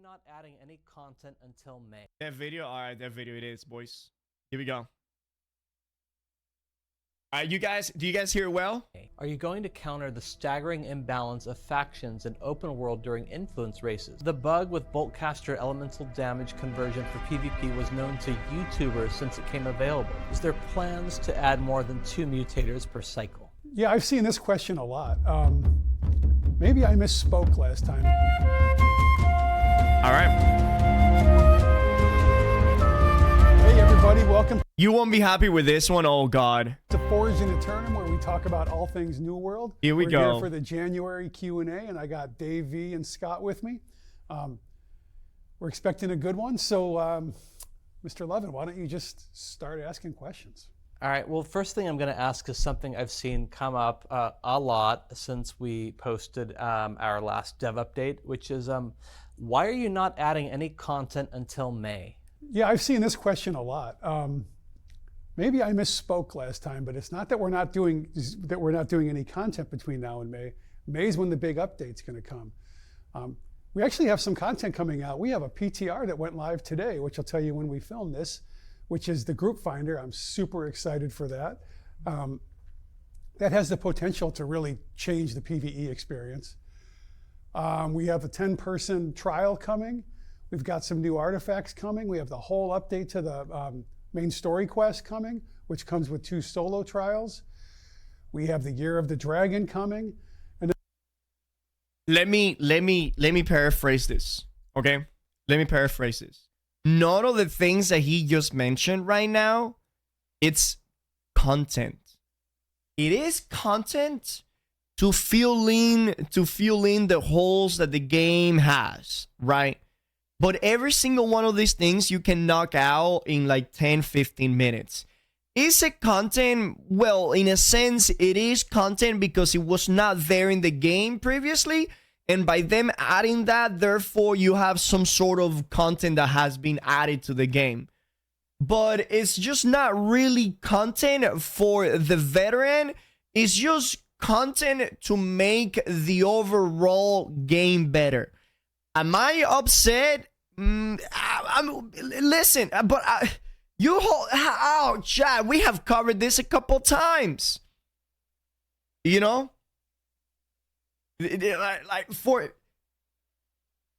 not adding any content until May? That video, all right, that video it is, boys. Here we go. All right, you guys, do you guys hear it well? Are you going to counter the staggering imbalance of factions in open world during influence races? The bug with Boltcaster elemental damage conversion for PvP was known to YouTubers since it came available. Is there plans to add more than 2 mutators per cycle? Yeah, I've seen this question a lot. Maybe I misspoke last time. All right. Hey everybody, welcome You won't be happy with this one. Oh God. to Forged in Eternum, where we talk about all things New World. Here we We're go. here for the January Q&A, and I got Dave V and Scott with me. We're expecting a good one, so Mr. Levin, why don't you just start asking questions? All right, well, first thing I'm going to ask is something I've seen come up a lot since we posted our last dev update, which is why are you not adding any content until May? Yeah, I've seen this question a lot. Maybe I misspoke last time, but it's not that we're not doing any content between now and May. May's when the big update's going to come. We actually have some content coming out. We have a PTR that went live today, which I'll tell you when we film this, which is the group finder. I'm super excited for that. That has the potential to really change the PvE experience. We have a 10-person trial coming. We've got some new artifacts coming. We have the whole update to the main story quest coming, which comes with 2 solo trials. We have the Year of the Dragon coming. And Let me paraphrase this. Okay? Let me paraphrase this. None of the things that he just mentioned right now, it's content. It is content to fill in the holes that the game has, right? But every single one of these things you can knock out in like 10-15 minutes. Is it content? Well, in a sense, it is content because it was not there in the game previously. And by them adding that, therefore, you have some sort of content that has been added to the game. But it's just not really content for the veteran. It's just content to make the overall game better. Am I upset? Listen, but Chad, we have covered this a couple times. You know?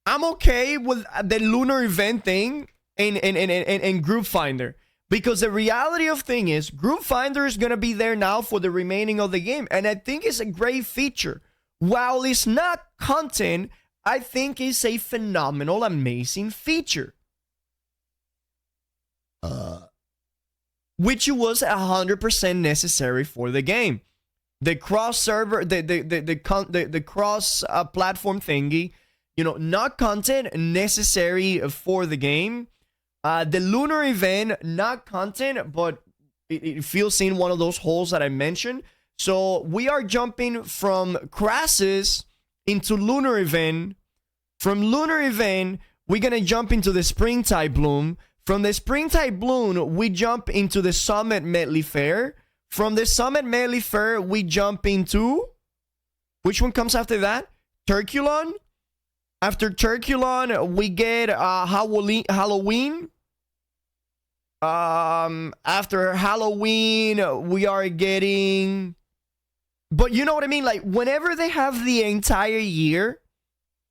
I'm okay with the lunar event thing and group finder, because the reality of thing is group finder is gonna be there now for the remaining of the game, and I think it's a great feature. While it's not content, I think it's a phenomenal, amazing feature, which was 100% necessary for the game. The cross server, the cross platform thingy, you know, not content, necessary for the game. The lunar event, not content, but it fills in one of those holes that I mentioned. So we are jumping from Crassus into lunar event. From lunar event, we're gonna jump into the Springtide Bloom. From the Springtide Bloom, we jump into the Summit Medley Fair. From the Summit Medley Fair, we jump into... Which one comes after that? Turkulon. After Turkulon, we get Halloween. After Halloween, we are getting... But you know what I mean? Like, whenever they have the entire year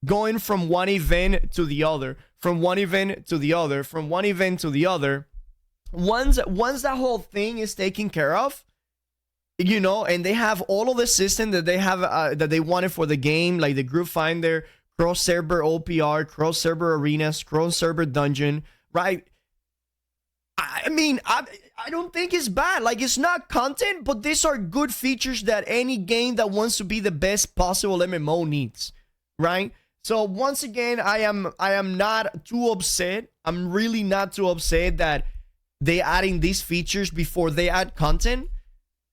going from one event to the other, from one event to the other, from one event to the other, once that whole thing is taken care of, you know, and they have all of the system that they have that they wanted for the game, like the group finder, cross server OPR, cross server arenas, cross server dungeon, right? I mean, I don't think it's bad. Like, it's not content, but these are good features that any game that wants to be the best possible MMO needs, right? So once again, I am not too upset. I'm really not too upset that they adding these features before they add content.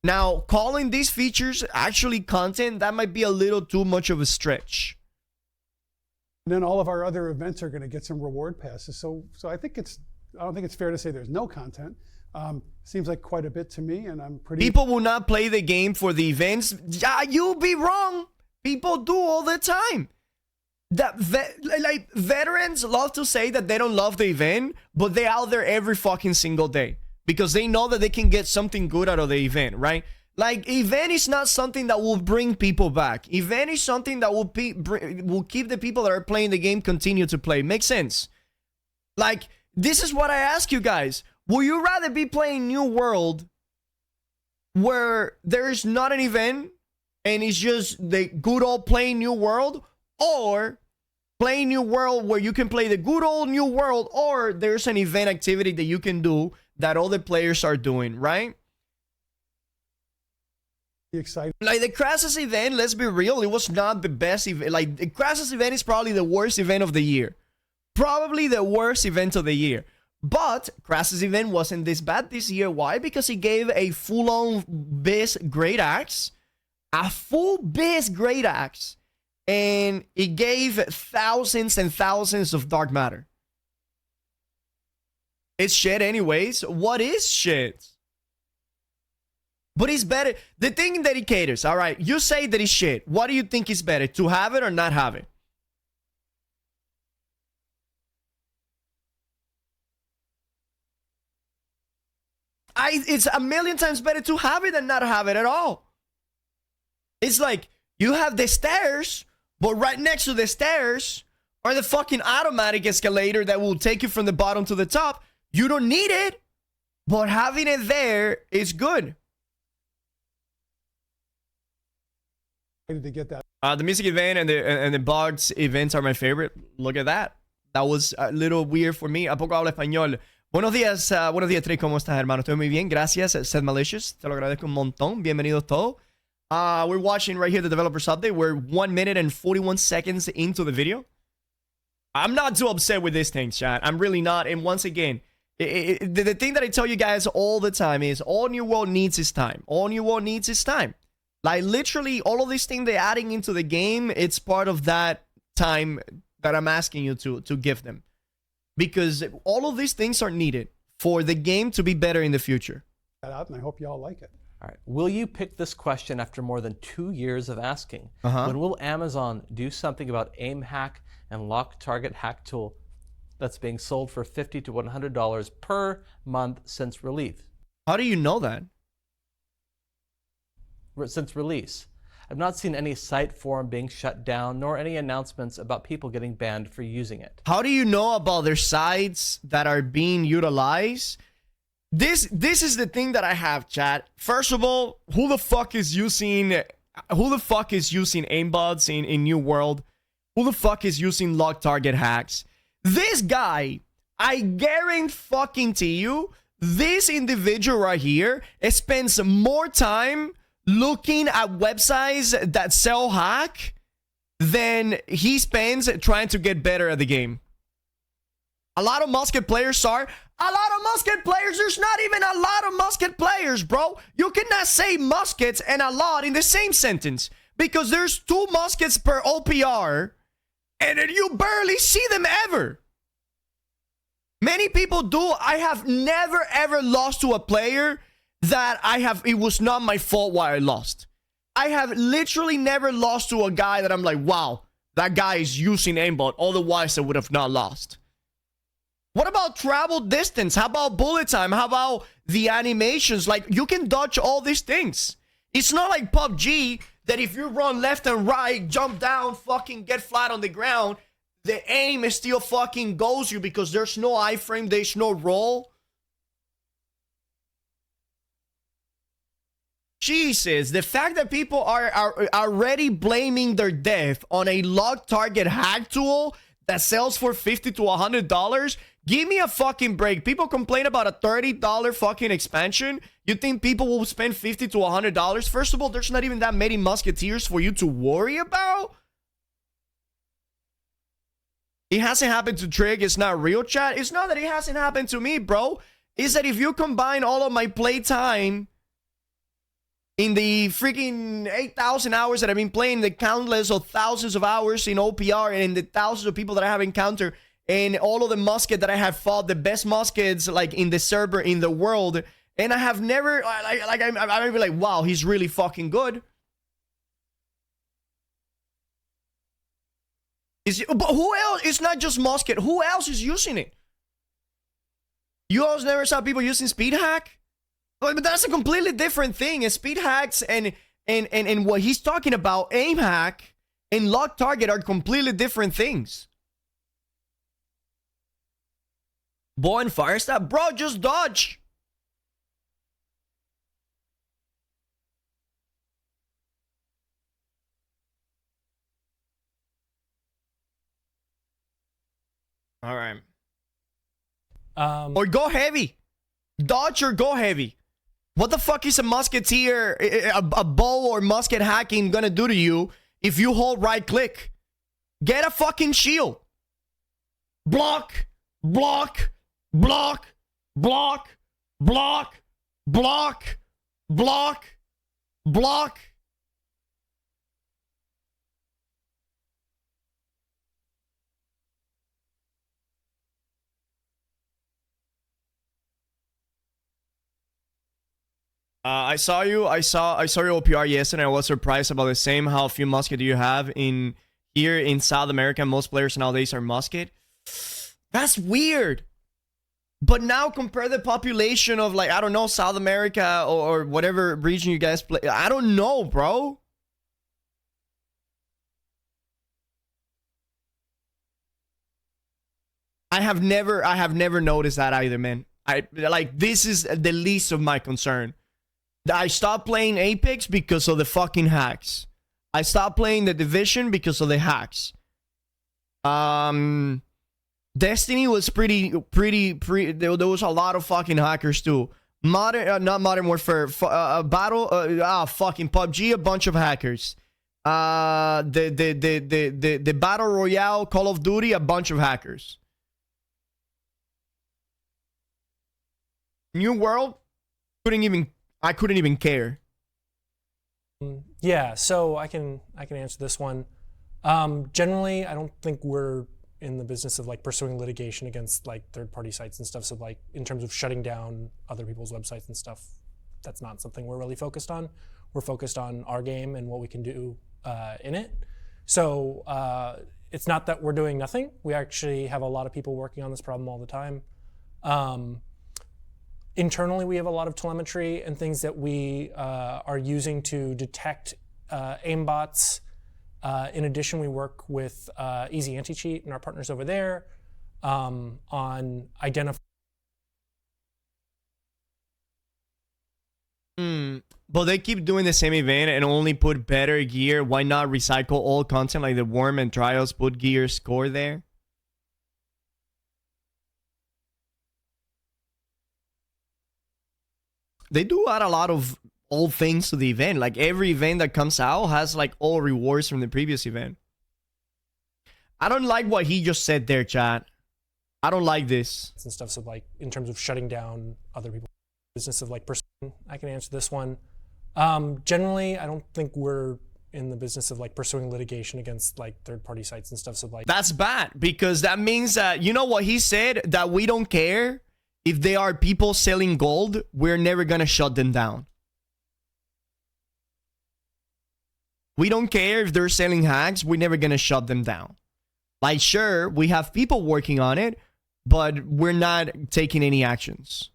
Now, calling these features actually content, that might be a little too much of a stretch. And then all of our other events are going to get some reward passes. So I think I don't think it's fair to say there's no content. Seems like quite a bit to me, and I'm pretty... People will not play the game for the events. You'll be wrong. People do all the time. that like veterans love to say that they don't love the event, but they're out there every fucking single day because they know that they can get something good out of the event, right? Like, event is not something that will bring people back. Event is something that will keep the people that are playing the game continue to play. Makes sense? Like, this is what I ask you guys. Will you rather be playing New World where there is not an event and it's just the good old playing New World, or playing New World where you can play the good old New World, or there's an event activity that you can do that all the players are doing, right? Excited. Like the Crassus event, let's be real, it was not the best event. Like, the Crassus event is probably the worst event of the year. Probably the worst event of the year. But Crassus event wasn't this bad this year. Why? Because he gave a full-on Biz Great Axe. A full Biz Great Axe. And it gave thousands and thousands of dark matter. It's shit anyways. What is shit? But it's better. The thing in dedicators, all right, you say that it's shit. What do you think is better, to have it or not have it? It's a million times better to have it than not have it at all. It's like, you have the stairs, but right next to the stairs are the fucking automatic escalator that will take you from the bottom to the top. You don't need it, but having it there is good. To get that. The music event and the Vods events are my favorite. Look at that. That was a little weird for me. ¿A poco hablo español? Buenos días, Trick. ¿Cómo estás, hermano? Estoy muy bien. Gracias, Seth Malicious. Te lo agradezco un montón. Bienvenidos todos. We're watching right here the developers update. We're 1 minute and 41 seconds into the video. I'm not too upset with this thing, chat. I'm really not. And once again, the thing that I tell you guys all the time is all New World needs is time. All New World needs is time. Like, literally, all of these things they're adding into the game, it's part of that time that I'm asking you to give them. Because all of these things are needed for the game to be better in the future. Out, and I hope you all like it. All right. Will you pick this question after more than 2 years of asking? When will Amazon do something about aim hack and lock target hack tool that's being sold for $50 to $100 per month since release? How do you know that? Since release. I've not seen any site forum being shut down, nor any announcements about people getting banned for using it. How do you know about their sites that are being utilized? This is the thing that I have, chat. First of all, who the fuck is using aimbots in New World? Who the fuck is using lock target hacks? This guy, I guarantee you, this individual right here spends more time looking at websites that sell hack than he spends trying to get better at the game. A lot of musket players are. A lot of musket players. There's not even a lot of musket players, bro. You cannot say muskets and a lot in the same sentence because there's 2 muskets per OPR and you barely see them ever. Many people do. I have never ever lost to a player that it was not my fault why I lost. I have literally never lost to a guy that I'm like, wow, that guy is using aimbot. Otherwise, I would have not lost. What about travel distance? How about bullet time? How about the animations? Like, you can dodge all these things. It's not like PUBG that if you run left and right, jump down, fucking get flat on the ground, the aim is still fucking goes you because there's no iframe, there's no roll. Jesus, the fact that people are already blaming their death on a lock target hack tool that sells for $50 to $100, give me a fucking break. People complain about a $30 fucking expansion. You think people will spend $50 to $100? First of all, there's not even that many musketeers for you to worry about. It hasn't happened to Trick. It's not real, chat. It's not that it hasn't happened to me, bro. It's that if you combine all of my playtime in the freaking 8,000 hours that I've been playing, the countless of thousands of hours in OPR, and in the thousands of people that I have encountered, and all of the musket that I have fought, the best muskets like in the server in the world, and I have never I'm like, wow, he's really fucking good. But who else? It's not just Musket. Who else is using it? You always never saw people using speed hack? But that's a completely different thing. And speed hacks and what he's talking about, aim hack and lock target, are completely different things. Bow and fire stab? Bro, just dodge. All right. Or go heavy. Dodge or go heavy. What the fuck is a musketeer, a bow or musket hacking gonna do to you if you hold right click? Get a fucking shield. Block, block, block, block, block, block, block, block. I saw your OPR yesterday. I was surprised about the same how few musket do you have in here in South America. Most players nowadays are musket. That's weird. But now compare the population of, like, I don't know, South America or whatever region you guys play. I don't know, bro. I have never noticed that either, man. This is the least of my concern. I stopped playing Apex because of the fucking hacks. I stopped playing the Division because of the hacks. Destiny was pretty. There was a lot of fucking hackers too. Not Modern Warfare. Battle. Fucking PUBG. A bunch of hackers. The Battle Royale Call of Duty. A bunch of hackers. New World. I couldn't even care. Yeah, so I can answer this one. Generally, I don't think we're in the business of like pursuing litigation against like third-party sites and stuff. So like in terms of shutting down other people's websites and stuff, that's not something we're really focused on. We're focused on our game and what we can do in it. So it's not that we're doing nothing. We actually have a lot of people working on this problem all the time. Internally, we have a lot of telemetry and things that we are using to detect aimbots. In addition, we work with Easy Anti-Cheat and our partners over there on identifying. But they keep doing the same event and only put better gear. Why not recycle old content like the Worm and Trials? Put gear score there. They do add a lot of old things to the event. Like every event that comes out has like all rewards from the previous event. I don't like what he just said there, chat. I don't like this. And stuff. So like in terms of shutting down other people's business of like I can answer this one. Generally, I don't think we're in the business of like pursuing litigation against like third-party sites and stuff. So like that's bad because that means that, you know what he said, that we don't care. If there are people selling gold, we're never going to shut them down. We don't care if they're selling hacks. We're never going to shut them down. Like, sure, we have people working on it, but we're not taking any actions.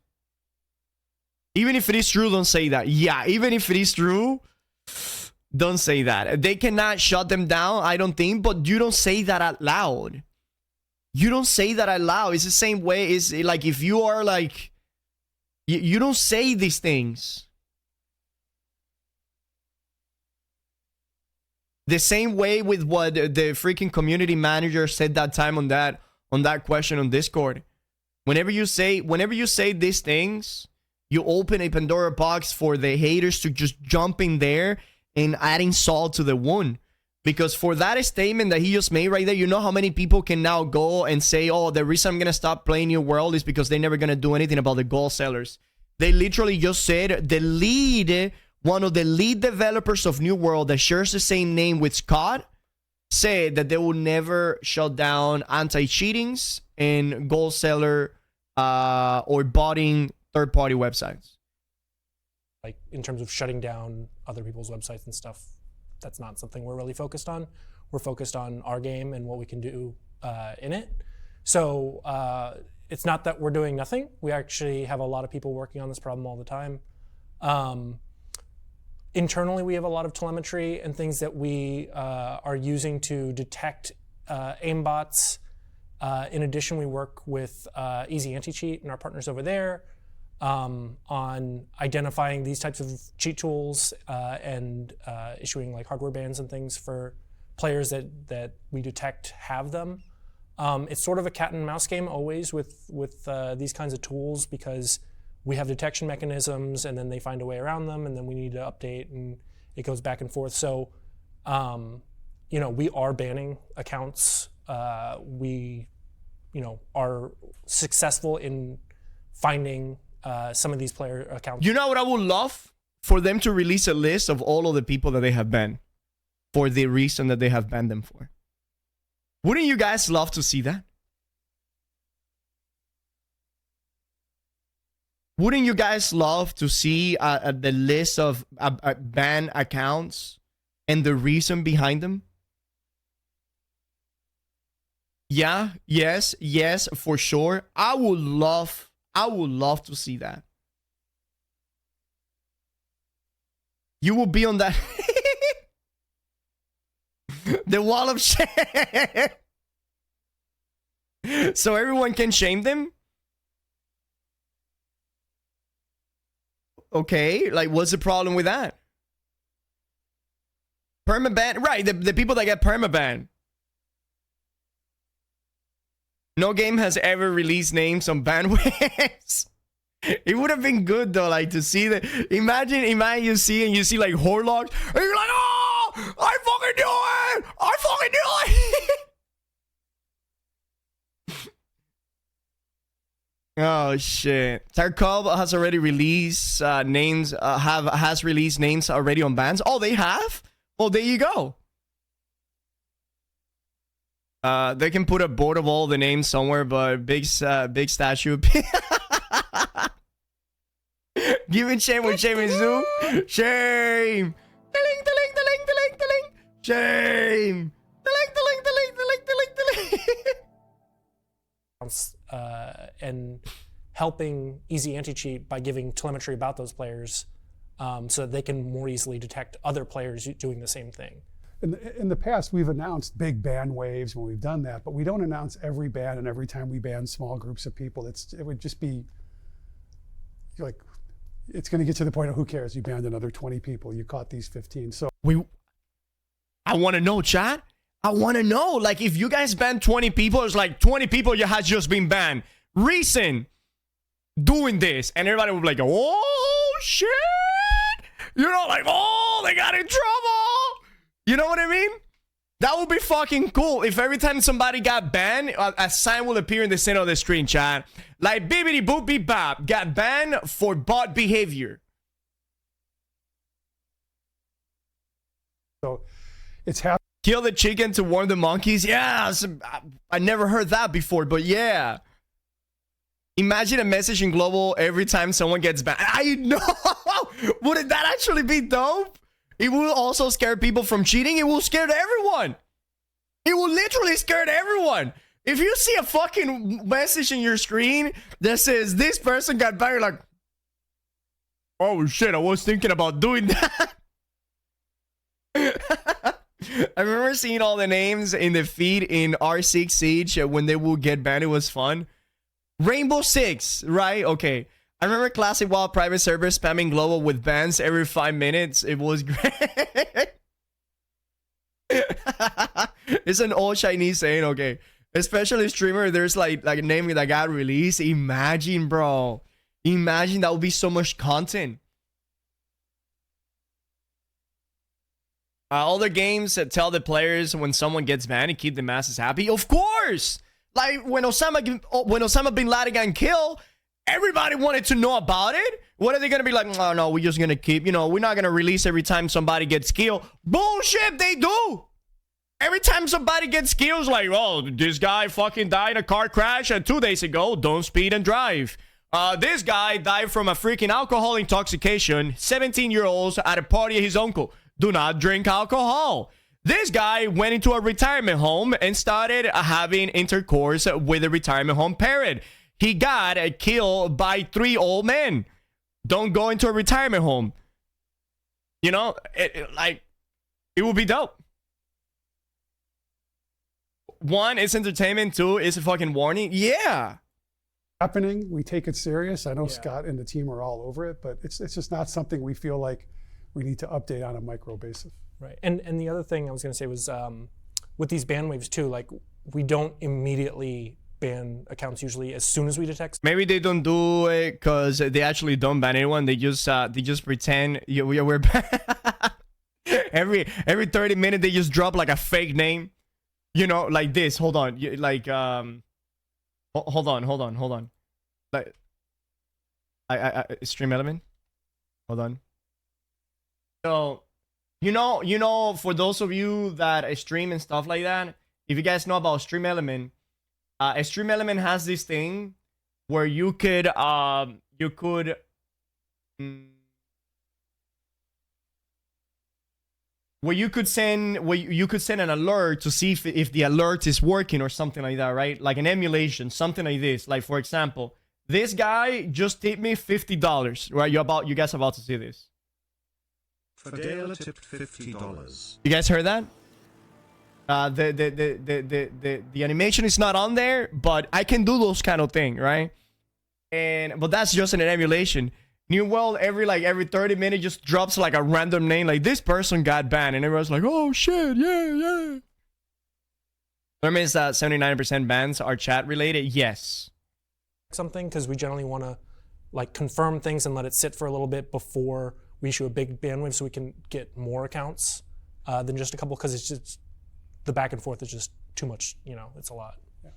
Even if it is true, don't say that. Yeah, even if it is true, don't say that. They cannot shut them down, I don't think, but you don't say that out loud. You don't say that out loud. It's the same way. It's like if you are like, you don't say these things. The same way with what the freaking community manager said that time on that question on Discord. Whenever you say these things, you open a Pandora box for the haters to just jump in there and adding salt to the wound. Because for that statement that he just made right there, you know how many people can now go and say, oh, the reason I'm going to stop playing New World is because they're never going to do anything about the gold sellers. They literally just said one of the lead developers of New World that shares the same name with Scott, said that they will never shut down anti-cheatings and gold seller or botting third-party websites. Like in terms of shutting down other people's websites and stuff, that's not something we're really focused on. We're focused on our game and what we can do in it. So it's not that we're doing nothing. We actually have a lot of people working on this problem all the time. Internally, we have a lot of telemetry and things that we are using to detect aimbots. In addition, we work with Easy Anti-Cheat and our partners over there on identifying these types of cheat tools and issuing like hardware bans and things for players that we detect have them. It's sort of a cat and mouse game always with these kinds of tools, because we have detection mechanisms and then they find a way around them, and then we need to update, and it goes back and forth. So, we are banning accounts. We, are successful in finding some of these player accounts. You know what I would love? For them to release a list of all of the people that they have banned for the reason that they have banned them for. Wouldn't you guys love to see that? Wouldn't you guys love to see the list of banned accounts and the reason behind them? Yeah, yes, for sure. I would love to see that. You will be on that the wall of shame. So everyone can shame them? Okay, like what's the problem with that? Permaban, right, the people that get permaban. No game has ever released names on ban waves. It would have been good though, like to see that. Imagine you see like Horlock, and you're like, oh, I fucking do it! I fucking do it! Oh shit! Tarkov has already released names. Has released names already on bans. Oh, they have. Well, there you go. They can put a board of all the names somewhere, but big statue. Giving shame when shame is due. Shame. Shame. And helping Easy Anti-Cheat by giving telemetry about those players, so that they can more easily detect other players doing the same thing. In the past, we've announced big ban waves when we've done that, but we don't announce every ban and every time we ban small groups of people. It would just be like, it's going to get to the point of who cares? You banned another 20 people. You caught these 15. So I want to know, chat. I want to know, like, if you guys ban 20 people, it's like 20 people you has just been banned. Reason doing this, and everybody would be like, oh shit, like, oh, they got in trouble. You know what I mean? That would be fucking cool if every time somebody got banned, a sign will appear in the center of the screen, chat. Like, bibbidi boop beep bop, got banned for bot behavior. So it's happening. Kill the chicken to warn the monkeys. Yeah, I never heard that before, but yeah. Imagine a message in global every time someone gets banned. I know. Wouldn't that actually be dope? It will also scare people from cheating. It will scare everyone. It will literally scare everyone. If you see a fucking message in your screen that says this person got banned, you're like, oh shit, I was thinking about doing that. I remember seeing all the names in the feed in R6 Siege when they will get banned. It was fun. Rainbow Six, right? Okay. I remember Classic WoW private server spamming global with bans every 5 minutes. It was great. It's an old Chinese saying, okay. Especially streamer, there's like a name that got released. Imagine, bro. Imagine that would be so much content. Other games that tell the players when someone gets banned and keep the masses happy. Of course! Like when Osama bin Laden got killed, everybody wanted to know about it. What are they going to be like? Oh, no, we're just going to keep, we're not going to release every time somebody gets killed. Bullshit, they do. Every time somebody gets killed, it's like, oh, this guy fucking died in a car crash 2 days ago. Don't speed and drive. This guy died from a freaking alcohol intoxication. 17-year-olds at a party at his uncle. Do not drink alcohol. This guy went into a retirement home and started having intercourse with a retirement home parent. He got killed by 3 old men. Don't go into a retirement home. You know, it would be dope. 1, it's entertainment. 2, it's a fucking warning. Yeah. Happening, we take it serious. I know Scott and the team are all over it, but it's just not something we feel like we need to update on a micro basis. Right, and the other thing I was going to say was with these ban waves too, like we don't immediately ban accounts usually as soon as we detect. Maybe they don't do it because they actually don't ban anyone. They just pretend we're every 30 minutes they just drop like a fake name, you know, like this. Hold on, like hold on. Like I stream element. Hold on. So. You know, for those of you that stream and stuff like that, if you guys know about Stream Element, Stream Element has this thing where you could send an alert to see if the alert is working or something like that, right? Like an emulation, something like this. Like for example, this guy just tipped me $50, right? You guys are about to see this. Fadela tipped $50. You guys heard that? The animation is not on there, but I can do those kind of thing, right? But that's just an emulation. New World every 30 minutes just drops like a random name, like this person got banned, and everyone's like, oh shit, yeah. That means that 79% bans are chat related. Yes. Something because we generally want to like confirm things and let it sit for a little bit before we issue a big ban wave so we can get more accounts than just a couple, because it's just the back and forth is just too much, you know, it's a lot. Yeah.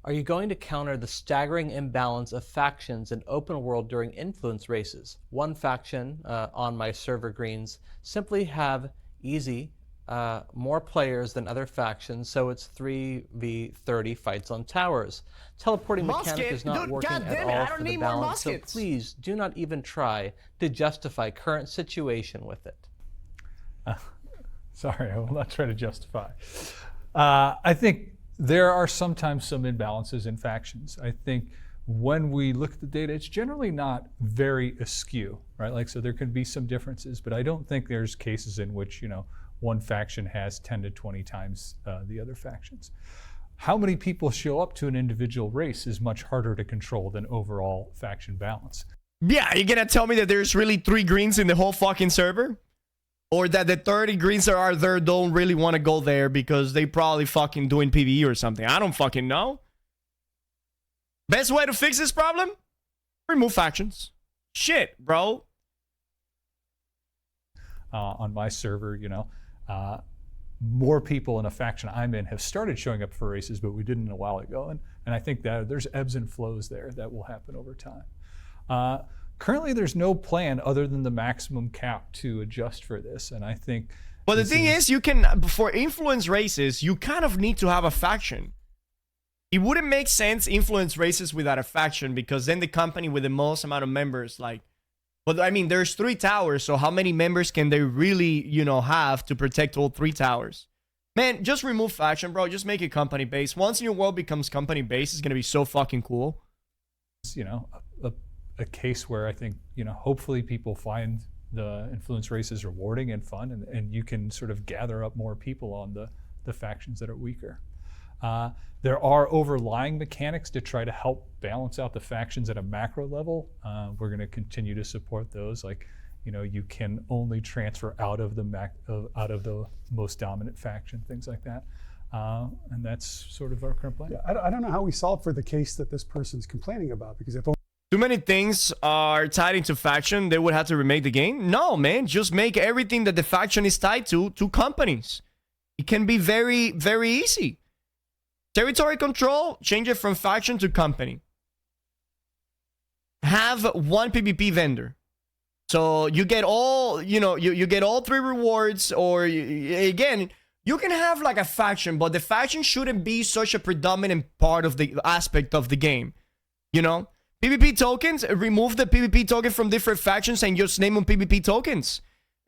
Are you going to counter the staggering imbalance of factions in open world during influence races? One faction on my server greens simply have easy more players than other factions, so it's 3v30 fights on towers. Teleporting mechanic is not working at all for the balance, so please do not even try to justify current situation with it. Sorry, I will not try to justify. I think there are sometimes some imbalances in factions. I think when we look at the data, it's generally not very askew, right? Like, so there can be some differences, but I don't think there's cases in which, you know, one faction has 10 to 20 times the other factions. How many people show up to an individual race is much harder to control than overall faction balance. Yeah, you're gonna tell me that there's really 3 greens in the whole fucking server? Or that the 30 greens that are there don't really want to go there because they probably fucking doing PvE or something. I don't fucking know. Best way to fix this problem? Remove factions. Shit, bro. On my server, you know, more people in a faction I'm in have started showing up for races, but we didn't a while ago. And I think that there's ebbs and flows there that will happen over time. Currently, there's no plan other than the maximum cap to adjust for this. And I think... But the thing is, you can, for influence races, you kind of need to have a faction. It wouldn't make sense influence races without a faction, because then the company with the most amount of members, like... But I mean, there's 3 towers, so how many members can they really, you know, have to protect all 3 towers? Man, just remove faction, bro. Just make it company-based. Once your world becomes company-based, it's going to be so fucking cool. You know, a case where I think, you know, hopefully people find the influence races rewarding and fun, and you can sort of gather up more people on the factions that are weaker. There are overlying mechanics to try to help balance out the factions at a macro level. We're going to continue to support those. Like, you know, you can only transfer out of the most dominant faction, things like that. And that's sort of our current plan. Yeah, I don't know how we solve for the case that this person's complaining about, because if too many things are tied into faction, they would have to remake the game. No, man, just make everything that the faction is tied to companies. It can be very, very easy. Territory control, change it from faction to company. Have one PvP vendor. So you get all, you know, you get all 3 rewards, or again, you can have like a faction, but the faction shouldn't be such a predominant part of the aspect of the game. You know? PvP tokens, remove the PvP token from different factions and just name them PvP tokens.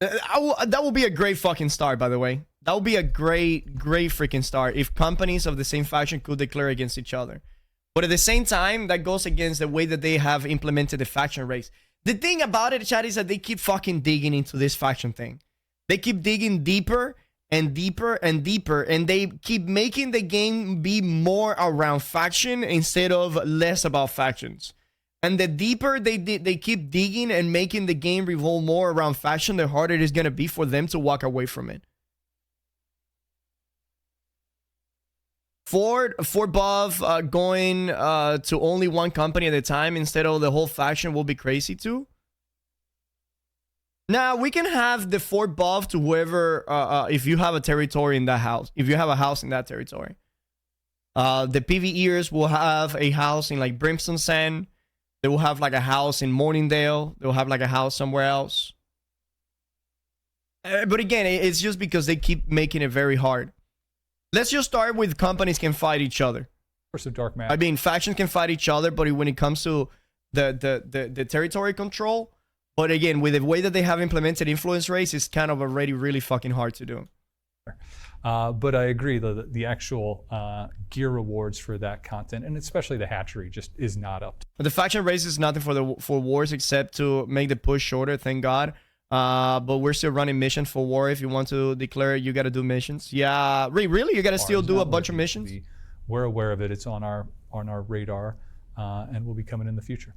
That will be a great fucking start, by the way. That would be a great freaking start if companies of the same faction could declare against each other. But at the same time, that goes against the way that they have implemented the faction race. The thing about it, chat, is that they keep fucking digging into this faction thing. They keep digging deeper and deeper and deeper, and they keep making the game be more around faction instead of less about factions. And the deeper they keep digging and making the game revolve more around faction, the harder it is going to be for them to walk away from it. For Bov going to only one company at a time instead of the whole faction will be crazy too. Now, we can have the Fort Bov to whoever, if you have a territory in that house. If you have a house in that territory. The PvEers will have a house in like Brimstone Sand. They will have like a house in Morningdale. They will have like a house somewhere else. But again, it's just because they keep making it very hard. Let's just start with companies can fight each other. Course of dark matter. I mean, factions can fight each other, but when it comes to the territory control, but again, with the way that they have implemented influence race, it's kind of already really fucking hard to do. But I agree, the actual gear rewards for that content, and especially the hatchery, just is not up to. The faction race is nothing for wars except to make the push shorter, thank God. But we're still running missions for war. If you want to declare, you got to do missions. Yeah, really, you got to still do a bunch of missions. We're aware of it. It's on our radar, and will be coming in the future.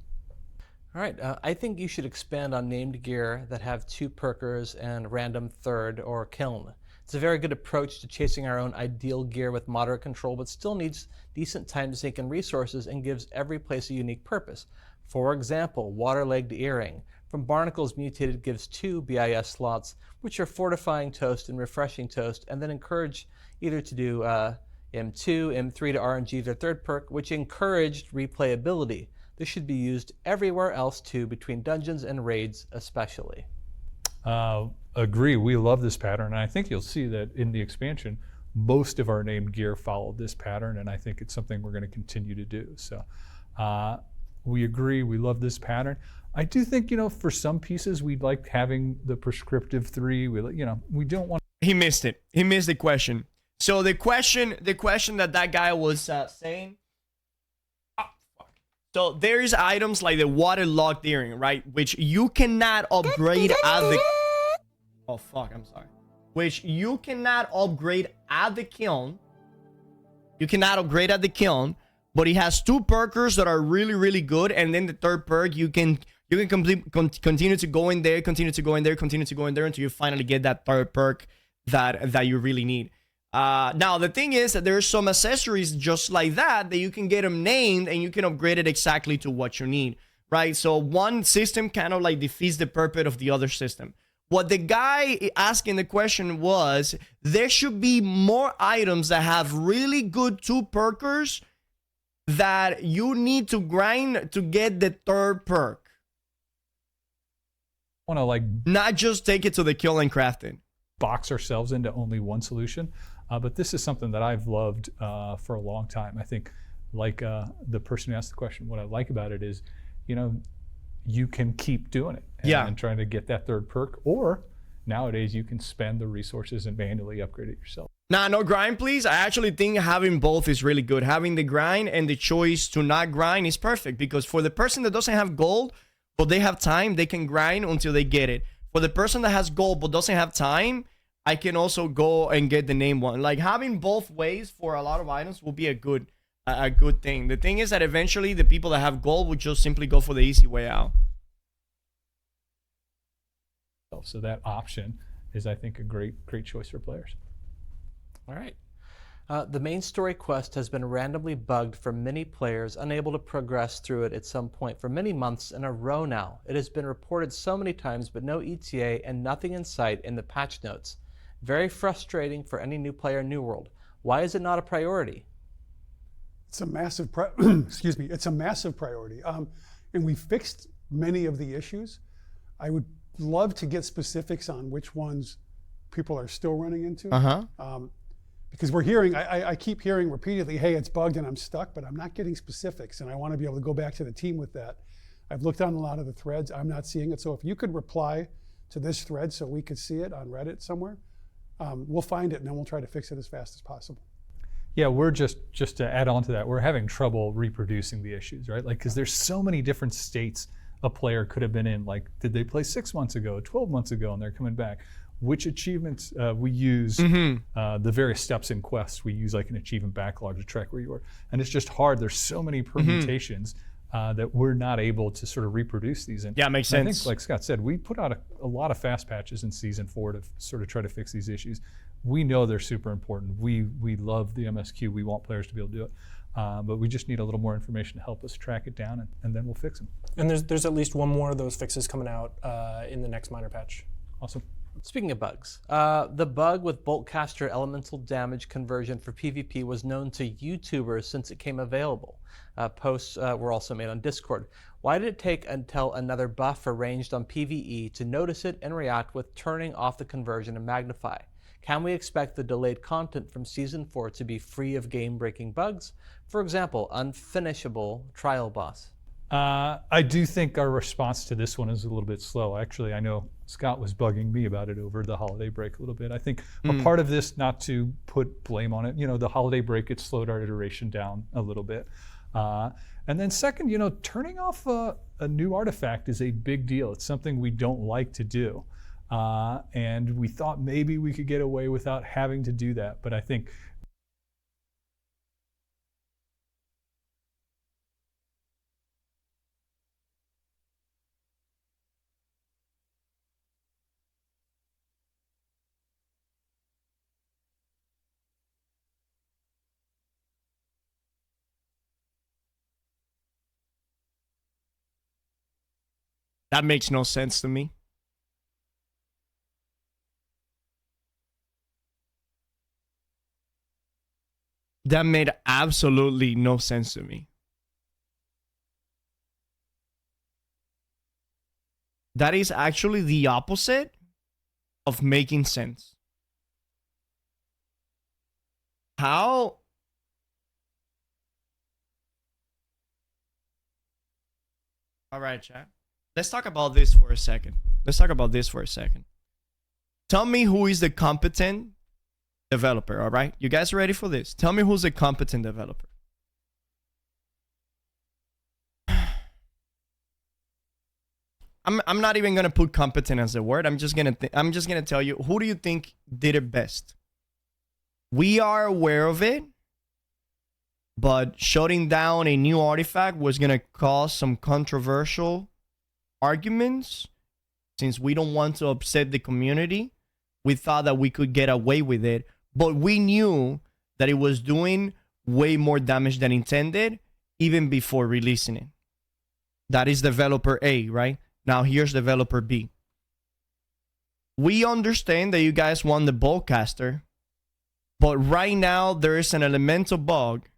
All right, I think you should expand on named gear that have 2 perkers and random third or kiln. It's a very good approach to chasing our own ideal gear with moderate control, but still needs decent time to sink in resources and gives every place a unique purpose. For example, Water-Legged Earring from Barnacles Mutated gives 2 BIS slots, which are Fortifying Toast and Refreshing Toast, and then encourage either to do M2, M3 to RNG their third perk, which encouraged replayability. This should be used everywhere else too, between dungeons and raids especially. Agree. We love this pattern, and I think you'll see that in the expansion, most of our named gear followed this pattern, and I think it's something we're going to continue to do. So we agree. We love this pattern. I do think, for some pieces, we'd like having the prescriptive 3. We don't want. He missed it. He missed the question. So the question that guy was saying. So there's items like the Waterlogged Earring, right? Which you cannot upgrade at the... Oh, fuck, I'm sorry. Which you cannot upgrade at the kiln. You cannot upgrade at the kiln, but it has 2 perkers that are really, really good. And then the third perk, you can continue to go in there, continue to go in there until you finally get that third perk that you really need. Now, the thing is that there's some accessories just like that you can get them named and you can upgrade it exactly to what you need, right? So one system kind of like defeats the purpose of the other system. What the guy asking the question was, there should be more items that have really good 2 perkers that you need to grind to get the third perk. Want to not just take it to the kill and craft it. Box ourselves into only one solution. But this is something that I've loved for a long time. I think, the person who asked the question, what I like about it is, you can keep doing it and trying to get that third perk, or nowadays you can spend the resources and manually upgrade it yourself. Nah, no grind, please. I actually think having both is really good. Having the grind and the choice to not grind is perfect, because for the person that doesn't have gold, but they have time, they can grind until they get it. For the person that has gold but doesn't have time, I can also go and get the name one. Like, having both ways for a lot of items will be a good thing. The thing is that eventually the people that have gold would just simply go for the easy way out. So that option is, I think, a great choice for players. All right. The main story quest has been randomly bugged for many players, unable to progress through it at some point for many months in a row now. It has been reported so many times, but no ETA and nothing in sight in the patch notes. Very frustrating for any new player in New World. Why is it not a priority? It's a massive, excuse me, it's a massive priority. And we fixed many of the issues. I would love to get specifics on which ones people are still running into. Because we're hearing, I keep hearing repeatedly, hey, it's bugged and I'm stuck, but I'm not getting specifics, and I want to be able to go back to the team with that. I've looked on a lot of the threads, I'm not seeing it. So if you could reply to this thread so we could see it on Reddit somewhere, we'll find it and then we'll try to fix it as fast as possible. Yeah, we're just to add on to that, we're having trouble reproducing the issues, right? Like, because there's so many different states a player could have been in. Like, did they play 6 months ago, 12 months ago, and they're coming back? Which achievements we use, the various steps in quests, we use like an achievement backlog to track where you are. And it's just hard. There's so many permutations that we're not able to sort of reproduce these. And Yeah, makes I sense. think, like Scott said, we put out a lot of fast patches in Season 4 to sort of try to fix these issues. We know they're super important. We love the MSQ. We want players to be able to do it. But we just need a little more information to help us track it down, and then we'll fix them. And there's at least one more of those fixes coming out in the next minor patch. Awesome. Speaking of bugs, the bug with Boltcaster elemental damage conversion for PvP was known to YouTubers since it came available. Posts were also made on Discord. Why did it take until another buff arranged on PvE to notice it and react with turning off the conversion and magnify? Can we expect the delayed content from Season 4 to be free of game-breaking bugs? For example, unfinishable trial boss. I do think our response to this one is a little bit slow. Actually, I know Scott was bugging me about it over the holiday break a little bit. I think a part of this, not to put blame on it, the holiday break, it slowed our iteration down a little bit. And then second, turning off a new artifact is a big deal. It's something we don't like to do. And we thought maybe we could get away without having to do that. But I think That makes no sense to me. That made absolutely no sense to me. That is actually the opposite of making sense. How? All right, chat. Let's talk about this for a second. Tell me who is the competent developer, all right? You guys ready for this? Tell me who's a competent developer. I'm not even gonna put competent as a word. I'm just gonna tell you, who do you think did it best? We are aware of it, but shutting down a new artifact was gonna cause some controversial arguments. Since we don't want to upset the community, we thought that we could get away with it, but we knew that it was doing way more damage than intended even before releasing it. That is developer A, right? Now here's developer B. We understand that you guys want the Boltcaster, but right now there is an elemental bug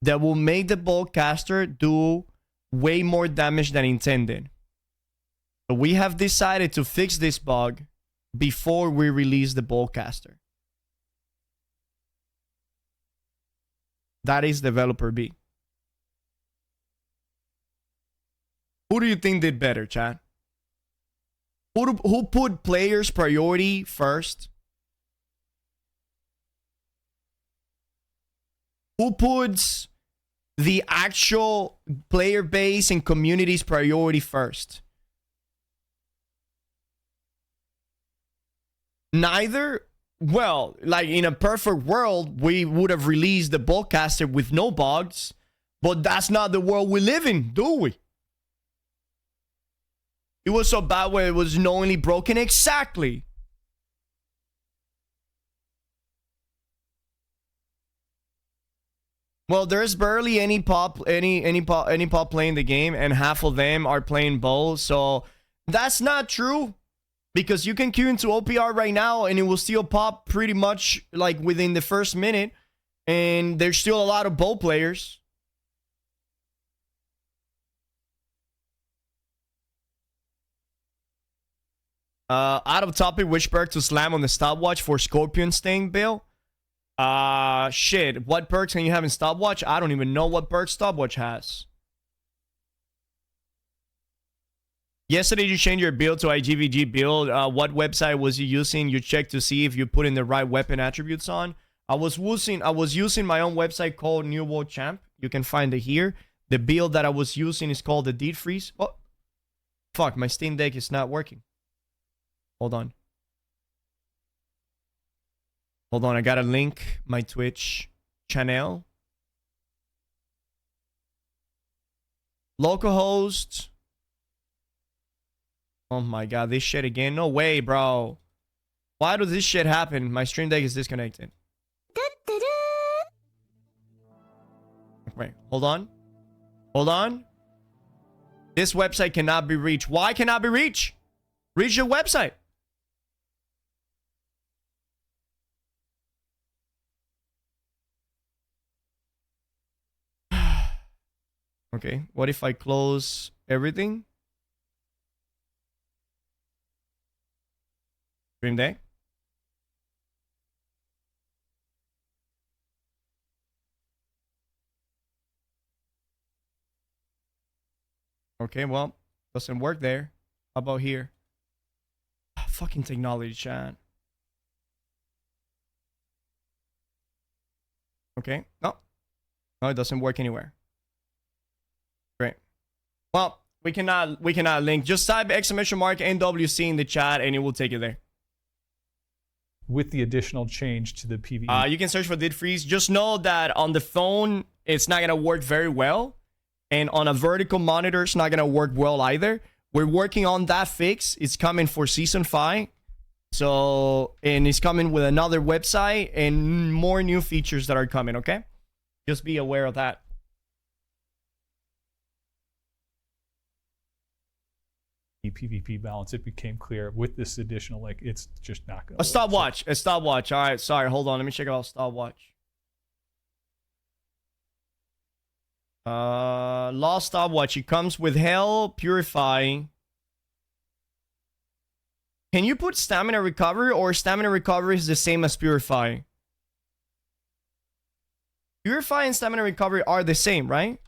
that will make the Boltcaster do way more damage than intended. So we have decided to fix this bug before we release the Boltcaster. That is developer B. Who do you think did better, chat? Who put players' priority first? Who puts the actual player base and community's priority first? Neither. Well, like in a perfect world, we would have released the Boltcaster with no bugs, but that's not the world we live in, do we? It was so bad where it was knowingly broken. Exactly. Well, there's barely any pop playing the game, and half of them are playing bow. So that's not true, because you can queue into OPR right now and it will still pop pretty much like within the first minute, and there's still a lot of bow players. Out of topic, which perk to slam on the stopwatch for Scorpion Sting, Bill? Shit. What perks can you have in stopwatch? I don't even know what perk stopwatch has. Yesterday you changed your build to IGVG build. What website was you using? You checked to see if you put in the right weapon attributes on. I was using my own website called New World Champ. You can find it here. The build that I was using is called the Deed Freeze. Oh, fuck! My Steam Deck is not working. Hold on. Hold on. I gotta link my Twitch channel. Localhost. Oh my god, this shit again. No way, bro. Why does this shit happen? My Stream Deck is disconnected. Wait, hold on. Hold on. This website cannot be reached. Why cannot be reached? Reach your website. Okay, what if I close everything? Stream Deck. Okay, well, doesn't work there. How about here? Fucking technology, chat. Okay, no. No, it doesn't work anywhere. Great. Well, we cannot link. Just type !NWC in the chat and it will take you there. With the additional change to the PvE. You can search for Deed Freeze. Just know that on the phone, it's not going to work very well. And on a vertical monitor, it's not going to work well either. We're working on that fix. It's coming for Season 5. So, and it's coming with another website and more new features that are coming, okay? Just be aware of that. PvP balance, it became clear with this additional, like, it's just not going to A stopwatch. A stopwatch. All right, sorry. Hold on. Let me check out stopwatch. Lost stopwatch. It comes with Hell, Purify. Can you put Stamina Recovery, or Stamina Recovery is the same as Purify? Purify and Stamina Recovery are the same, right?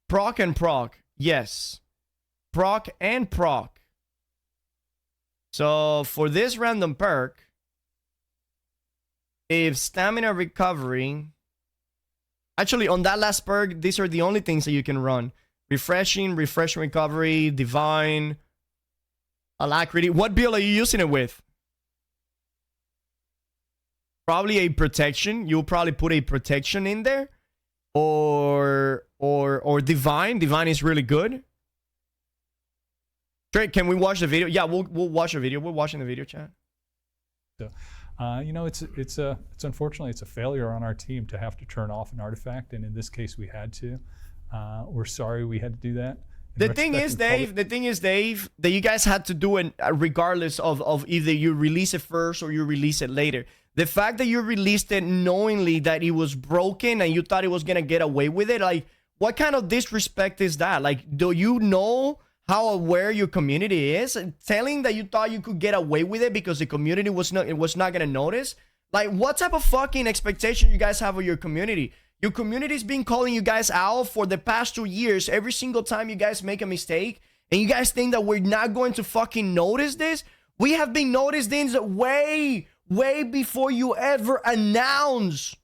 Proc and proc. Yes. Proc and proc. So for this random perk, if Stamina Recovery... Actually, on that last perk, these are the only things that you can run. Refreshing, Refreshing Recovery, Divine, Alacrity. What build are you using it with? Probably a Protection. You'll probably put a Protection in there. Or Divine. Divine is really good. Trick, can we watch the video? Yeah, we'll watch the video. We're watching the video, chat. So, you know, it's unfortunately it's a failure on our team to have to turn off an artifact, and in this case we had to. We're sorry we had to do that. The thing is, Dave, that you guys had to do it regardless of either you release it first or you release it later. The fact that you released it knowingly that it was broken and you thought it was gonna get away with it, like, what kind of disrespect is that? Like, do you know how aware your community is? Telling that you thought you could get away with it because the community was not gonna notice? Like, what type of fucking expectation you guys have of your community? Your community's been calling you guys out for the past 2 years. Every single time you guys make a mistake, and you guys think that we're not going to fucking notice this? We have been noticing this way before you ever announce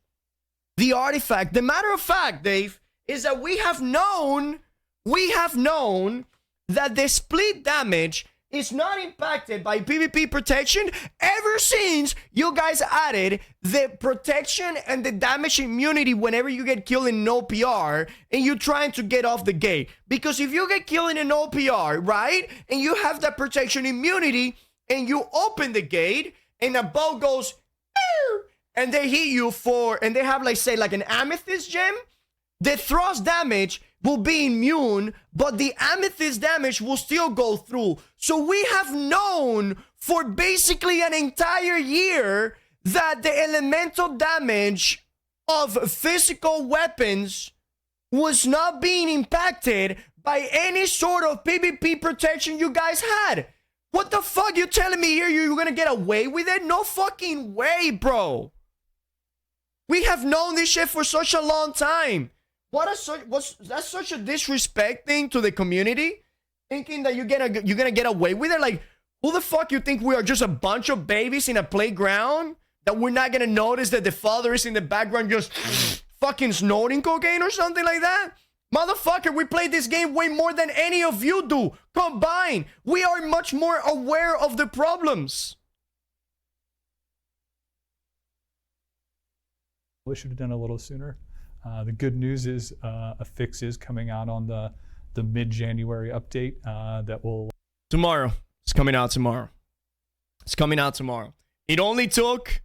the artifact. The matter of fact, Dave, is that we have known that the split damage is not impacted by PvP protection ever since you guys added the protection and the damage immunity whenever you get killed in no PR and you're trying to get off the gate. Because if you get killed in an OPR, right, and you have that protection immunity and you open the gate and a bow goes, and they hit you and they have, like, say, like an amethyst gem, the thrust damage will be immune, but the amethyst damage will still go through. So we have known for basically an entire year that the elemental damage of physical weapons was not being impacted by any sort of PvP protection you guys had. What the fuck? You telling me here you're gonna get away with it? No fucking way, bro. We have known this shit for such a long time. That's such a disrespect thing to the community, thinking that you're gonna get away with it. Like, who the fuck you think we are? Just a bunch of babies in a playground that we're not gonna notice that the father is in the background just fucking snorting cocaine or something like that? Motherfucker, we play this game way more than any of you do combined. We are much more aware of the problems. We should have done a little sooner. The good news is a fix is coming out on the mid-January update that will... Tomorrow. It's coming out tomorrow. It's coming out tomorrow. It only took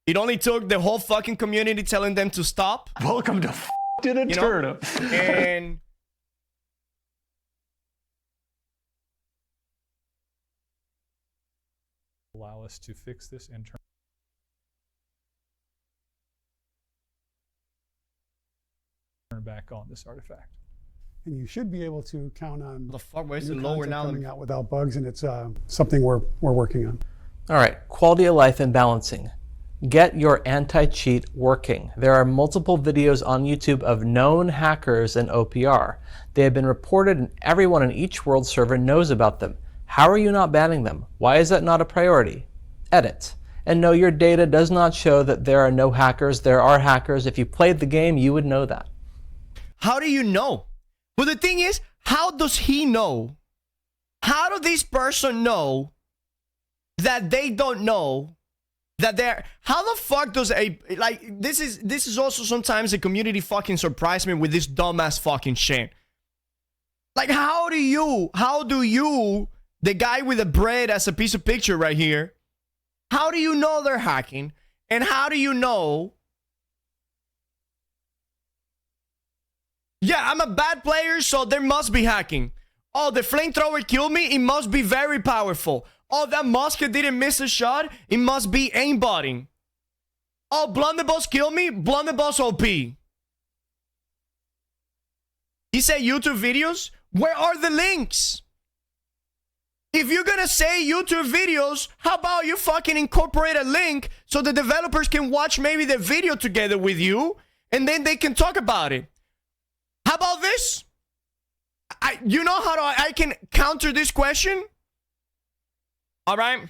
the whole fucking community telling them to stop. Welcome to the turnip. And allow us to fix this and turn back on this artifact. And you should be able to count on the fuck, where's the new lower content now? coming out without bugs, and it's something we're working on. All right, quality of life and balancing. Get your anti-cheat working. There are multiple videos on YouTube of known hackers and OPR. They have been reported and everyone in each world server knows about them. How are you not banning them? Why is that not a priority? Edit. And no, your data does not show that there are no hackers. There are hackers. If you played the game, you would know that. How do you know? Well, the thing is, how does he know? How does this person know that they don't know that they're... How the fuck does a... Like, this is also sometimes the community fucking surprise me with this dumbass fucking shit. Like, how do you, the guy with the bread as a piece of picture right here, how do you know they're hacking? And how do you know... Yeah, I'm a bad player, so there must be hacking. Oh, the flamethrower killed me? It must be very powerful. Oh, that musket didn't miss a shot? It must be aimbotting. Oh, Blunderbuss killed me? Blunderbuss OP. He said YouTube videos? Where are the links? If you're gonna say YouTube videos, how about you fucking incorporate a link so the developers can watch maybe the video together with you, and then they can talk about it? How about this? You know how I can counter this question? All right.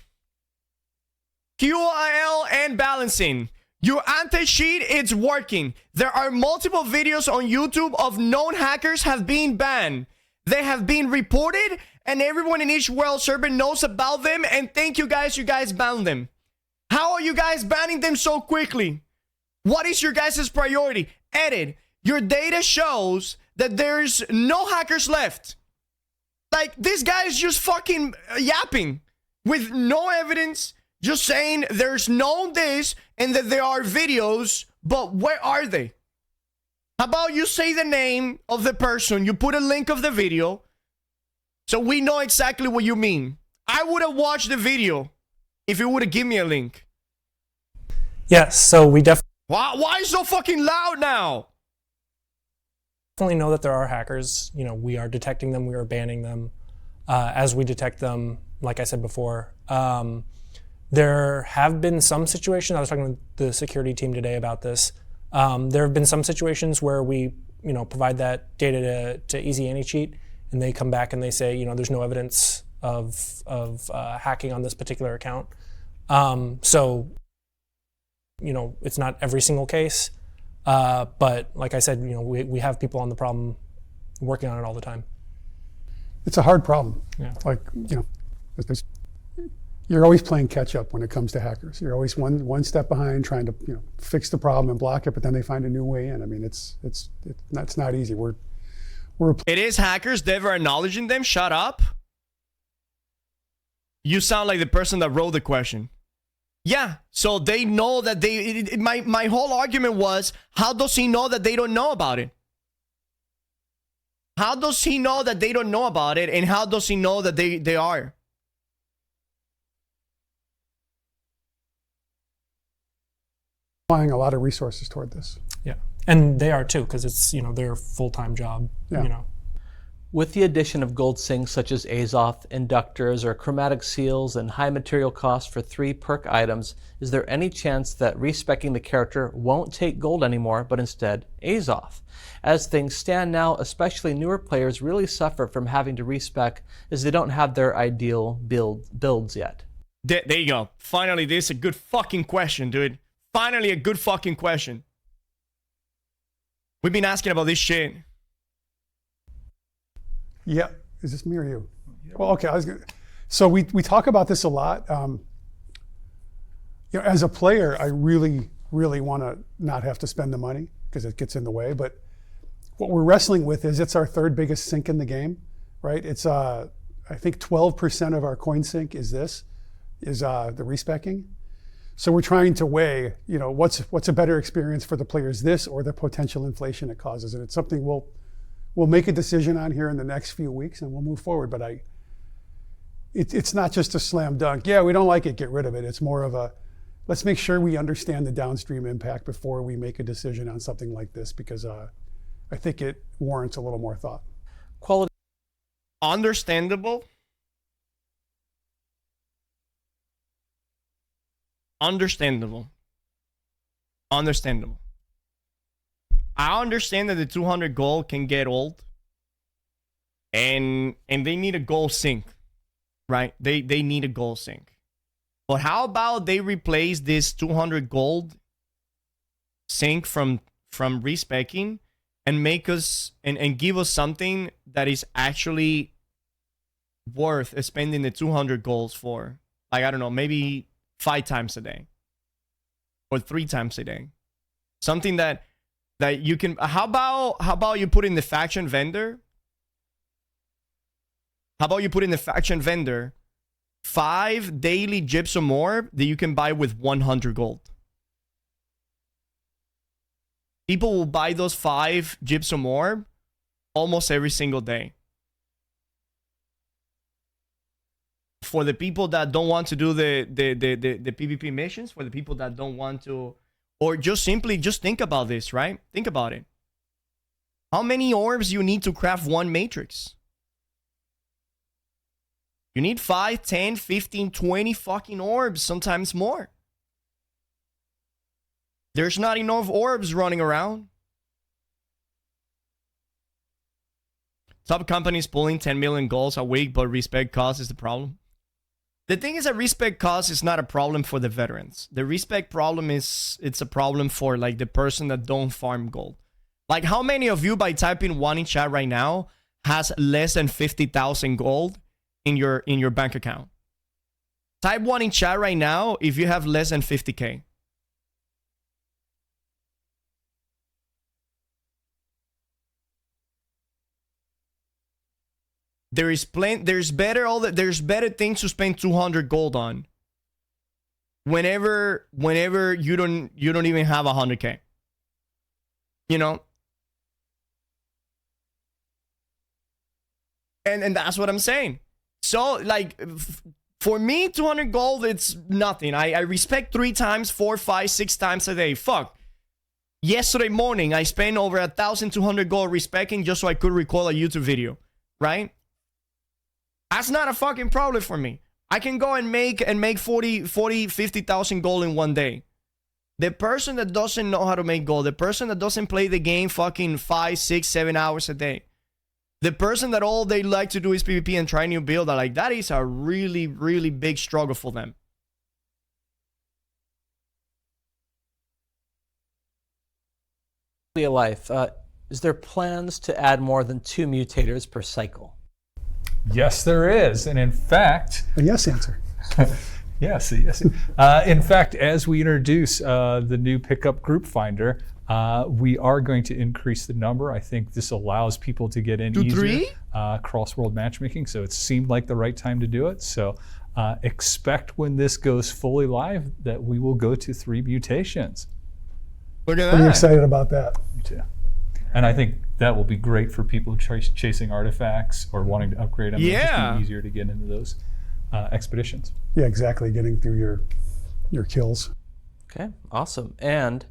QIL and balancing. Your anti-cheat, it's working. There are multiple videos on YouTube of known hackers have been banned. They have been reported, and everyone in each world server knows about them, and thank you guys banned them. How are you guys banning them so quickly? What is your guys' priority? Edit. Your data shows that there's no hackers left. Like, this guy is just fucking yapping with no evidence, just saying there's no this and that there are videos, but where are they? How about you say the name of the person, you put a link of the video, so we know exactly what you mean. I would have watched the video if you would have given me a link. Yes, so we definitely Why so fucking loud now? know that there are hackers. You know, we are detecting them, we are banning them. As we detect them, like I said before, there have been some situations, I was talking with the security team today about this. There have been some situations where we, provide that data to Easy Anti-Cheat, and they come back and they say, there's no evidence of hacking on this particular account. So, it's not every single case. But like I said, we have people on the problem working on it all the time. It's a hard problem. Yeah. Like, you're always playing catch up when it comes to hackers. You're always one step behind trying to fix the problem and block it, but then they find a new way in. I mean, it's not easy. It is hackers. They're acknowledging them. Shut up. You sound like the person that wrote the question. Yeah, so they know that my whole argument was, how does he know that they don't know about it? How does he know that they don't know about it, and how does he know that they are? Applying a lot of resources toward this. Yeah, and they are too, because it's their full-time job. Yeah. With the addition of gold sinks such as Azoth, inductors, or chromatic seals, and high material costs for 3 perk items, is there any chance that respeccing the character won't take gold anymore, but instead Azoth? As things stand now, especially newer players really suffer from having to respec as they don't have their ideal builds yet. There you go. Finally, this is a good fucking question, dude. Finally, a good fucking question. We've been asking about this shit. Yeah, is this me or you? Well, okay. So we talk about this a lot. As a player, I really want to not have to spend the money because it gets in the way. But what we're wrestling with is it's our 3rd biggest sink in the game, right? It's I think 12% of our coin sink is the respecking. So we're trying to weigh, what's a better experience for the players, this or the potential inflation it causes, and it's something we'll make a decision on here in the next few weeks, and we'll move forward. But it's not just a slam dunk. Yeah, we don't like it, get rid of it. It's more of a, let's make sure we understand the downstream impact before we make a decision on something like this, because I think it warrants a little more thought. Quality. Understandable. Understandable. I understand that the 200 gold can get old, and they need a gold sink, right? They need a gold sink. But how about they replace this 200 gold sink from respecking and make us and give us something that is actually worth spending the 200 golds for? Like, I don't know, maybe 5 times a day or 3 times a day. Something that you can, how about you put in the faction vendor? How about you put in the faction vendor 5 daily gypsum orb that you can buy with 100 gold? People will buy those 5 gypsum orb almost every single day. For the people that don't want to do the PvP missions, for the people that don't want to, or just think about this, right? Think about it. How many orbs you need to craft 1 matrix? You need 5, 10, 15, 20 fucking orbs, sometimes more. There's not enough orbs running around. Top companies pulling 10 million goals a week, but respect cost is the problem. The thing is that respect cost is not a problem for the veterans. The respect problem it's a problem for like the person that don't farm gold. Like, how many of you, by typing 1 in chat right now, has less than 50,000 gold in your bank account? Type 1 in chat right now if you have less than 50k. There's better things to spend 200 gold on. Whenever you don't even have 100k. You know? And that's what I'm saying. So, like, for me, 200 gold, it's nothing. I respect 3 times, 4, 5, 6 times a day. Fuck. Yesterday morning, I spent over 1,200 gold respecting just so I could record a YouTube video. Right? That's not a fucking problem for me. I can go and make 40, 50,000 gold in 1 day. The person that doesn't know how to make gold, the person that doesn't play the game fucking 5, 6, 7 hours a day, the person that all they like to do is PvP and try new build, like, that is a really, really big struggle for them. Life. Is there plans to add more than 2 mutators per cycle? Yes, there is. And in fact... A yes answer. Yes. In fact, as we introduce the new pickup group finder, we are going to increase the number. I think this allows people to get in to easier. 3? Cross-world matchmaking, so it seemed like the right time to do it. So expect when this goes fully live that we will go to 3 mutations. Look at that. Pretty excited about that. Me too. And I think that will be great for people chasing artifacts or wanting to upgrade them. Yeah. It'll just be easier to get into those expeditions. Yeah, exactly. Getting through your kills. Okay, awesome. And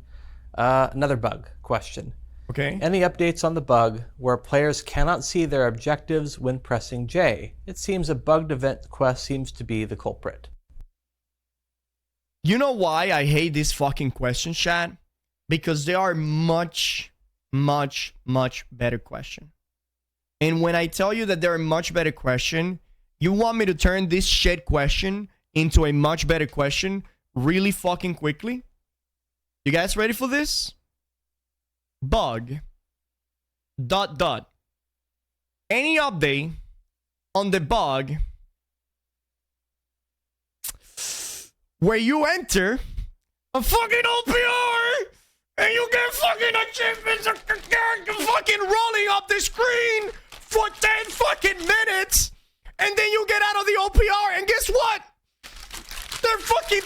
another bug question. Okay. Any updates on the bug where players cannot see their objectives when pressing J? It seems a bugged event quest seems to be the culprit. You know why I hate this fucking question, chat? Because they are much, much, much better question. And when I tell you that they're a much better question, you want me to turn this shit question into a much better question really fucking quickly? You guys ready for this? Bug. ... Any update on the bug where you enter a fucking OPR and you get fucking achievements fucking rolling up the screen for 10 fucking minutes, and then you get out of the OPR and guess what? They're fucking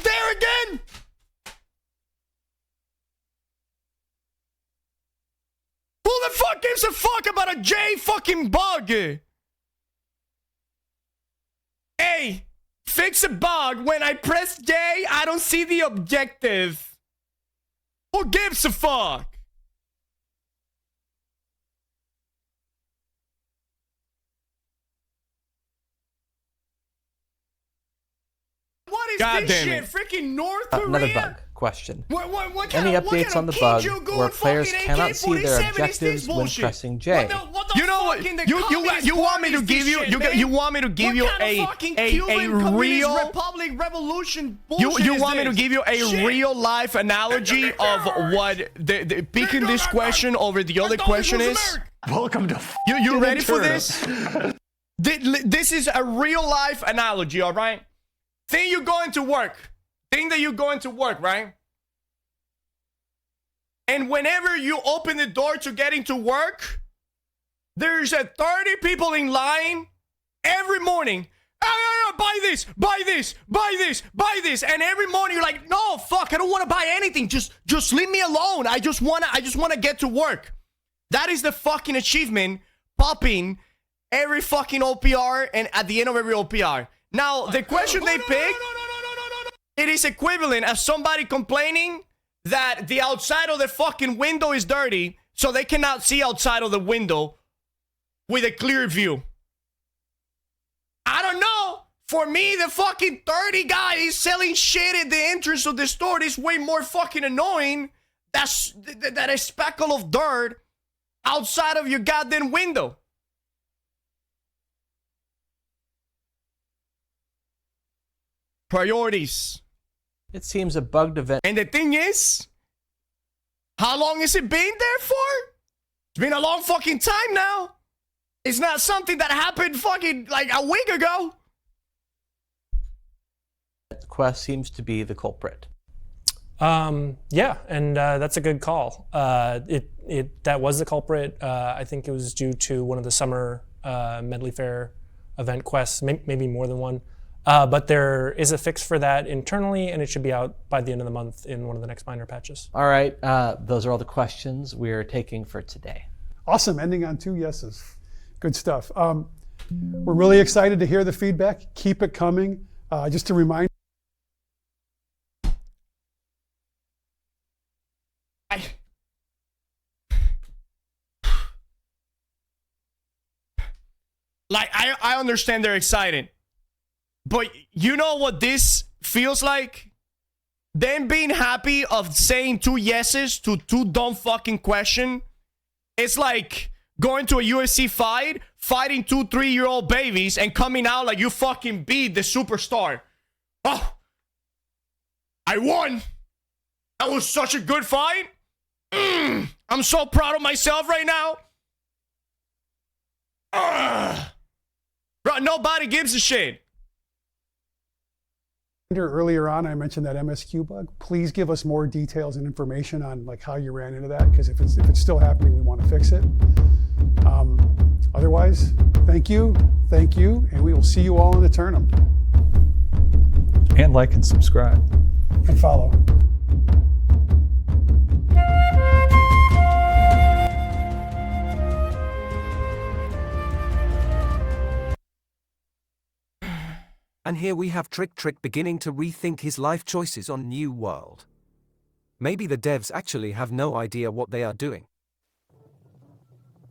there again. Who the fuck gives a fuck about a J fucking bug? Hey, fix a bug. When I press J, I don't see the objective. Who gives a fuck? What is God this damn shit? it. Freaking North Korea? Another bug question. What Any kind updates on the bug where players cannot see their objectives when pressing J? You know what? You want me to give you you want me to give you a real Republic Revolution bullshit. You want me to give you a real life analogy of what the picking this question over the other question is? Welcome to You ready for this? This is a real life analogy, all right? Think you're going to work. Think that you're going to work, right? And whenever you open the door to get into work, there's 30 people in line every morning. Buy this, buy this, buy this, buy this. And every morning you're like, no, fuck, I don't want to buy anything. Just leave me alone. I just wanna get to work. That is the fucking achievement popping every fucking OPR and at the end of every OPR. Now, the question they pick, it is equivalent as somebody complaining that the outside of the fucking window is dirty, so they cannot see outside of the window with a clear view. I don't know. For me, the fucking 30 guys selling shit at the entrance of the store is way more fucking annoying than a speckle of dirt outside of your goddamn window. Priorities. It seems a bugged event. And the thing is, how long has it been there for? It's been a long fucking time now. It's not something that happened fucking like a week ago. Quest seems to be the culprit. Yeah, and that's a good call. That was the culprit. I think it was due to one of the summer Medley Fair event quests, maybe more than one. But there is a fix for that internally, and it should be out by the end of the month in one of the next minor patches. All right, those are all the questions we're taking for today. Awesome, ending on 2 yeses. Good stuff. We're really excited to hear the feedback. Keep it coming. Just to remind I understand they're excited. But you know what this feels like? Them being happy of saying 2 yeses to 2 dumb fucking questions. It's like going to a UFC fight, fighting 2 3-year-old babies, and coming out like you fucking beat the superstar. Oh, I won. That was such a good fight. I'm so proud of myself right now. Bro, nobody gives a shit. earlier on, I mentioned that MSQ bug. Please give us more details and information on like how you ran into that, because if it's still happening, we want to fix it. Otherwise, thank you, and we will see you all in the tournament. And like and subscribe. And follow. And here we have TrickTrick beginning to rethink his life choices on New World. Maybe the devs actually have no idea what they are doing.